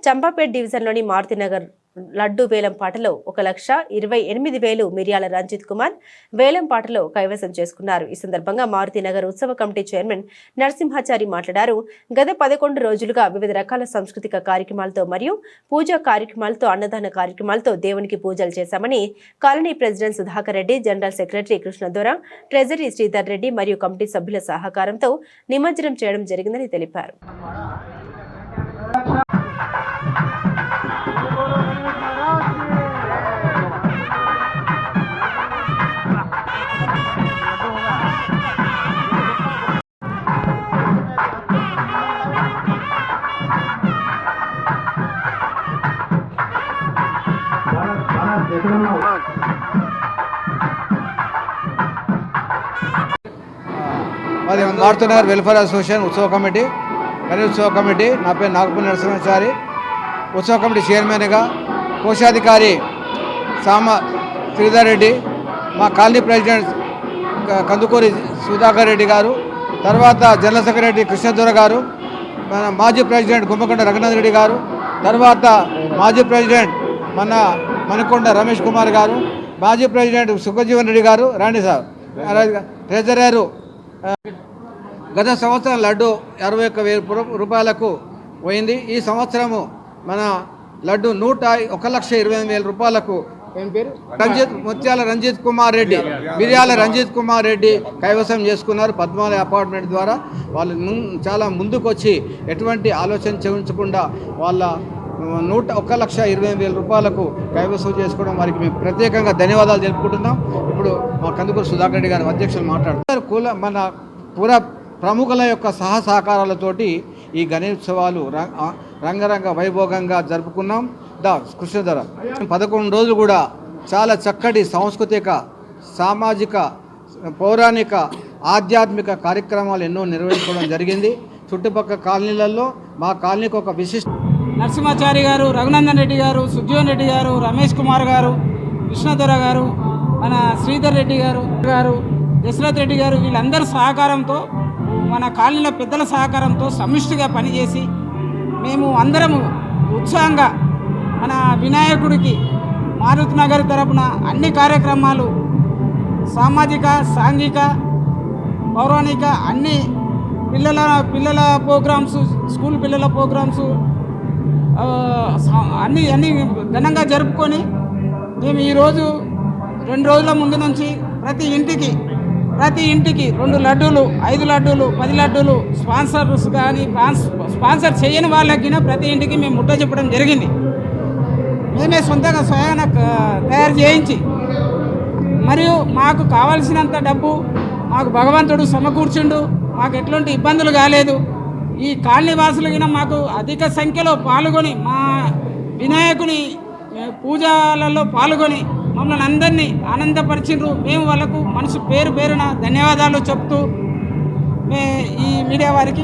చంపాపేట్ డివిజన్లోని మారుతినగర్ లడ్డు వేలంపాటలో 1,28,000 మిర్యాల రంజిత్ కుమార్ వేలంపాటలో కైవసం చేసుకున్నారు. ఈ సందర్భంగా మారుతినగర్ ఉత్సవ కమిటీ చైర్మన్ నరసింహాచారి మాట్లాడారు. గత 11 రోజులుగా వివిధ రకాల సాంస్కృతిక కార్యక్రమాలతో మరియు పూజా కార్యక్రమాలతో అన్నదాన కార్యక్రమాలతో దేవునికి పూజలు చేశామని colony president Sudhakar Reddy, general secretary Krishnadora, treasury Sridhar Reddy మరియు కమిటీ సభ్యుల సహకారంతో నిమజ్జనం చేయడం జరిగిందని తెలిపారు. మాది మారుతినగర్ వెల్ఫేర్ అసోసియేషన్ ఉత్సవ కమిటీ ఉత్సవ కమిటీ. నా పేరు నాగపల్లి నరసింహాచారి. ఉత్సవ కమిటీ చైర్మన్గా కోశాధికారి శ్రీధర్ రెడ్డి, మా కాలనీ ప్రెసిడెంట్ కందుకూరి సుధాకర్ రెడ్డి గారు, తర్వాత జనరల్ సెక్రటరీ కృష్ణదొర గారు, మన మాజీ ప్రెసిడెంట్ గుమ్మకొండ రఘునాథ్ రెడ్డి గారు, తర్వాత మాజీ ప్రెసిడెంట్ మణికొండ రమేష్ కుమార్ గారు, మాజీ ప్రెసిడెంట్ సుఖజీవన్ రెడ్డి గారు, రాండి సార్, ట్రెజరరు. గత సంవత్సరం లడ్డు 61,000 రూపాయలకు పోయింది. ఈ సంవత్సరము మన లడ్డు 1,20,000 రూపాయలకు ముత్యాల రంజిత్ కుమార్ రెడ్డి, మిర్యాల రంజిత్ కుమార్ రెడ్డి కైవసం చేసుకున్నారు. పద్మాలయ అపార్ట్మెంట్ ద్వారా వాళ్ళు చాలా ముందుకొచ్చి ఎటువంటి ఆలోచన చేయించకుండా వాళ్ళ 1,20,000 రూపాయలకు కైవసం చేసుకోవడం వారికి మేము ప్రత్యేకంగా ధన్యవాదాలు తెలుపుకుంటున్నాం. ఇప్పుడు మా కందుకూరు సుధాకర్ రెడ్డి గారి అధ్యక్షులు మాట్లాడుతున్నారు. మన పూర ప్రముఖుల యొక్క సహకారాలతోటి ఈ గణేశోత్సవాలు రంగరంగ వైభోగంగా జరుపుకున్నాం. కృష్ణధర 11 రోజులు కూడా చాలా చక్కటి సాంస్కృతిక, సామాజిక, పౌరాణిక, ఆధ్యాత్మిక కార్యక్రమాలు ఎన్నో నిర్వహించడం జరిగింది. చుట్టుపక్కల కాలనీలలో మా కాలనీకి ఒక విశిష్ట నరసింహాచారి గారు, రఘునందన్ రెడ్డి గారు, సుజీవన్ రెడ్డి గారు, రమేష్ కుమార్ గారు, కృష్ణదొర గారు, మన శ్రీధర్ రెడ్డి గారు, దశరథ్ రెడ్డి గారు, వీళ్ళందరి సహకారంతో, మన కాలనీలో పెద్దల సహకారంతో సమిష్టిగా పనిచేసి మేము అందరము ఉత్సాహంగా మన వినాయకుడికి మారుతినగర్ తరపున అన్ని కార్యక్రమాలు, సామాజిక, సాంఘిక, పౌరాణిక అన్ని పిల్లల ప్రోగ్రామ్స్, స్కూల్ పిల్లల ప్రోగ్రామ్స్ అన్నీ ఘనంగా జరుపుకొని మేము ఈరోజు 2 రోజుల ముందు నుంచి ప్రతి ఇంటికి 2 లడ్డూలు, 5 లడ్డూలు, 10 లడ్డూలు స్పాన్సర్స్ కానీ స్పాన్సర్ చేయని వాళ్ళకి ప్రతి ఇంటికి మేము ముట్ట చెప్పడం జరిగింది. మేమే సొంతంగా స్వయాన తయారు చేయించి, మరియు మాకు కావలసినంత డబ్బు మాకు భగవంతుడు సమకూర్చుండు. మాకు ఎట్లాంటి ఇబ్బందులు కాలేదు. ఈ కాలనీ వాసులు మాకు అధిక సంఖ్యలో పాల్గొని మా వినాయకుని పూజలలో పాల్గొని మమ్మల్ని అందరినీ ఆనందపరిచిండ్రు. మేము వాళ్ళకు మనసు పేరున ధన్యవాదాలు చెప్తూ ఈ మీడియా వారికి